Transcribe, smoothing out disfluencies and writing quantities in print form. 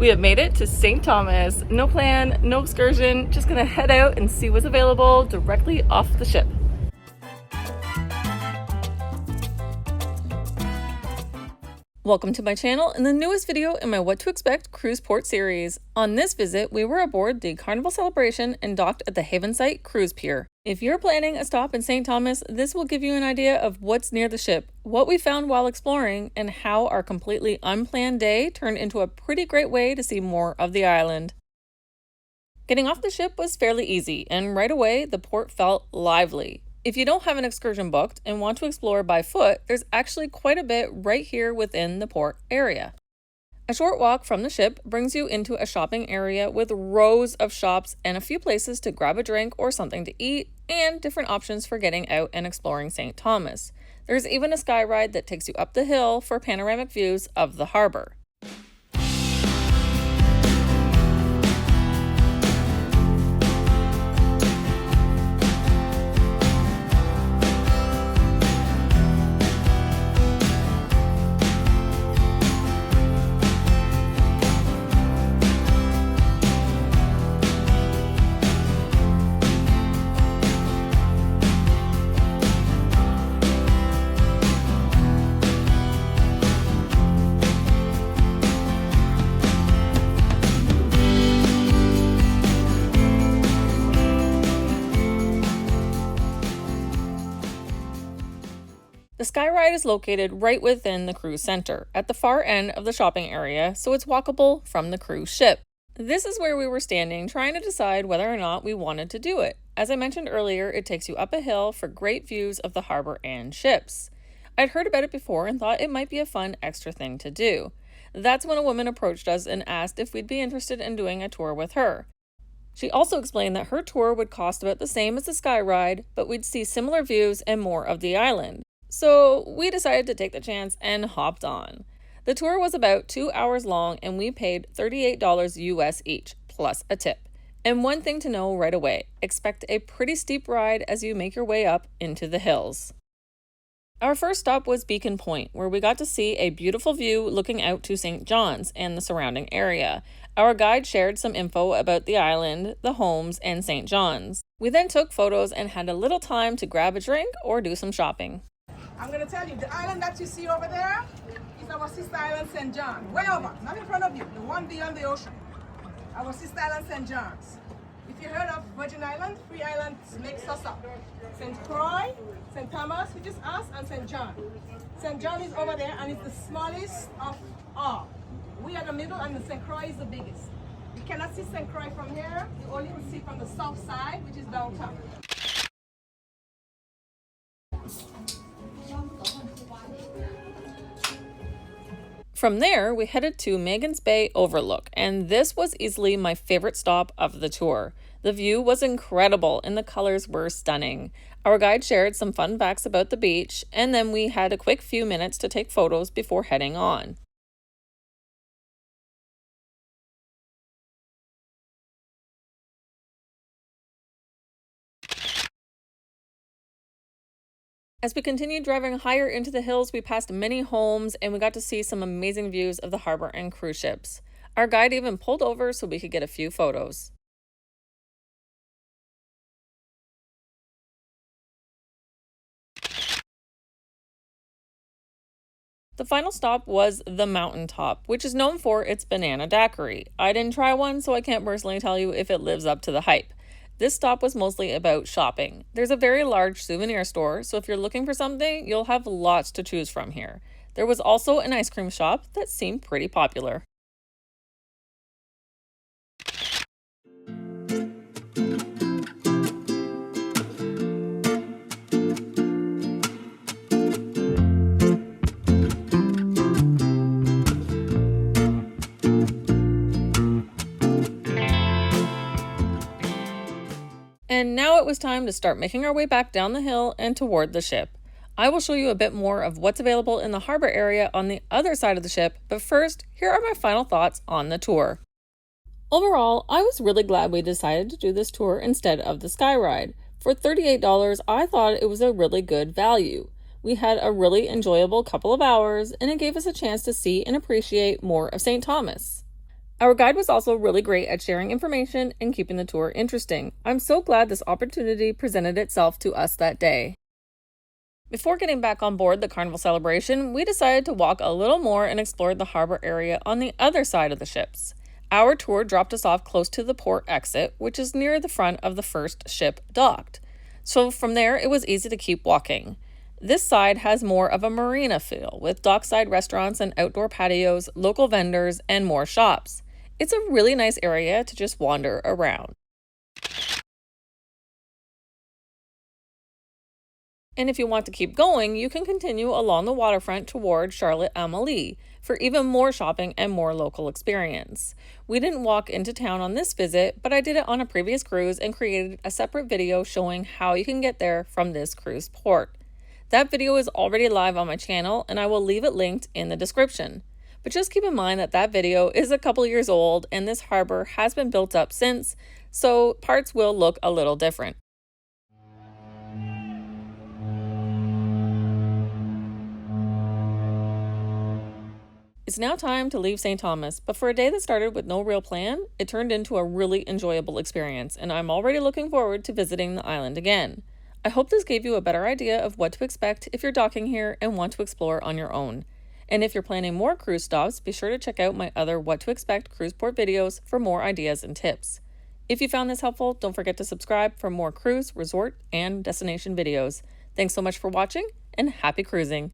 We have made it to St. Thomas. No plan, no excursion, just gonna head out and see what's available directly off the ship. Welcome to my channel and the newest video in my What to Expect cruise port series. On this visit, we were aboard the Carnival Celebration and docked at the Havensight cruise pier. If you're planning a stop in St. Thomas, this will give you an idea of what's near the ship, what we found while exploring, and how our completely unplanned day turned into a pretty great way to see more of the island. Getting off the ship was fairly easy, and right away, the port felt lively. If you don't have an excursion booked and want to explore by foot, there's actually quite a bit right here within the port area. A short walk from the ship brings you into a shopping area with rows of shops and a few places to grab a drink or something to eat, and different options for getting out and exploring St. Thomas. There's even a sky ride that takes you up the hill for panoramic views of the harbor. The sky ride is located right within the cruise center, at the far end of the shopping area, so it's walkable from the cruise ship. This is where we were standing, trying to decide whether or not we wanted to do it. As I mentioned earlier, it takes you up a hill for great views of the harbor and ships. I'd heard about it before and thought it might be a fun extra thing to do. That's when a woman approached us and asked if we'd be interested in doing a tour with her. She also explained that her tour would cost about the same as the sky ride, but we'd see similar views and more of the island. So we decided to take the chance and hopped on. The tour was about 2 hours long and we paid $38 US each, plus a tip. And one thing to know right away, expect a pretty steep ride as you make your way up into the hills. Our first stop was Beacon Point, where we got to see a beautiful view looking out to St. John's and the surrounding area. Our guide shared some info about the island, the homes, and St. John's. We then took photos and had a little time to grab a drink or do some shopping. I'm going to tell you, the island that you see over there is our sister island, St. John. Way over, not in front of you, the one beyond the ocean. Our sister island, St. John's. If you heard of Virgin Island, 3 islands makes us up. St. Croix, St. Thomas, which is us, and St. John. St. John is over there and it's the smallest of all. We are the middle and the St. Croix is the biggest. You cannot see St. Croix from here. You only can see from the south side, which is downtown. From there, we headed to Magens Bay Overlook, and this was easily my favorite stop of the tour. The view was incredible and the colors were stunning. Our guide shared some fun facts about the beach, and then we had a quick few minutes to take photos before heading on. As we continued driving higher into the hills, we passed many homes and we got to see some amazing views of the harbor and cruise ships. Our guide even pulled over so we could get a few photos. The final stop was the mountaintop, which is known for its banana daiquiri. I didn't try one, so I can't personally tell you if it lives up to the hype. This stop was mostly about shopping. There's a very large souvenir store, so if you're looking for something, you'll have lots to choose from here. There was also an ice cream shop that seemed pretty popular. And now it was time to start making our way back down the hill and toward the ship. I will show you a bit more of what's available in the harbor area on the other side of the ship, but first, here are my final thoughts on the tour. Overall, I was really glad we decided to do this tour instead of the sky ride. For $38, I thought it was a really good value. We had a really enjoyable couple of hours, and it gave us a chance to see and appreciate more of St. Thomas. Our guide was also really great at sharing information and keeping the tour interesting. I'm so glad this opportunity presented itself to us that day. Before getting back on board the Carnival Celebration, we decided to walk a little more and explore the harbor area on the other side of the ships. Our tour dropped us off close to the port exit, which is near the front of the first ship docked. So from there, it was easy to keep walking. This side has more of a marina feel, with dockside restaurants and outdoor patios, local vendors, and more shops. It's a really nice area to just wander around. And if you want to keep going, you can continue along the waterfront toward Charlotte-Amalie for even more shopping and more local experience. We didn't walk into town on this visit, but I did it on a previous cruise and created a separate video showing how you can get there from this cruise port. That video is already live on my channel, and I will leave it linked in the description. But just keep in mind that that video is a couple years old and this harbor has been built up since, so parts will look a little different. It's now time to leave St. Thomas, but for a day that started with no real plan, it turned into a really enjoyable experience, and I'm already looking forward to visiting the island again. I hope this gave you a better idea of what to expect if you're docking here and want to explore on your own. And if you're planning more cruise stops, be sure to check out my other What to Expect cruise port videos for more ideas and tips. If you found this helpful, don't forget to subscribe for more cruise, resort, and destination videos. Thanks so much for watching, and happy cruising!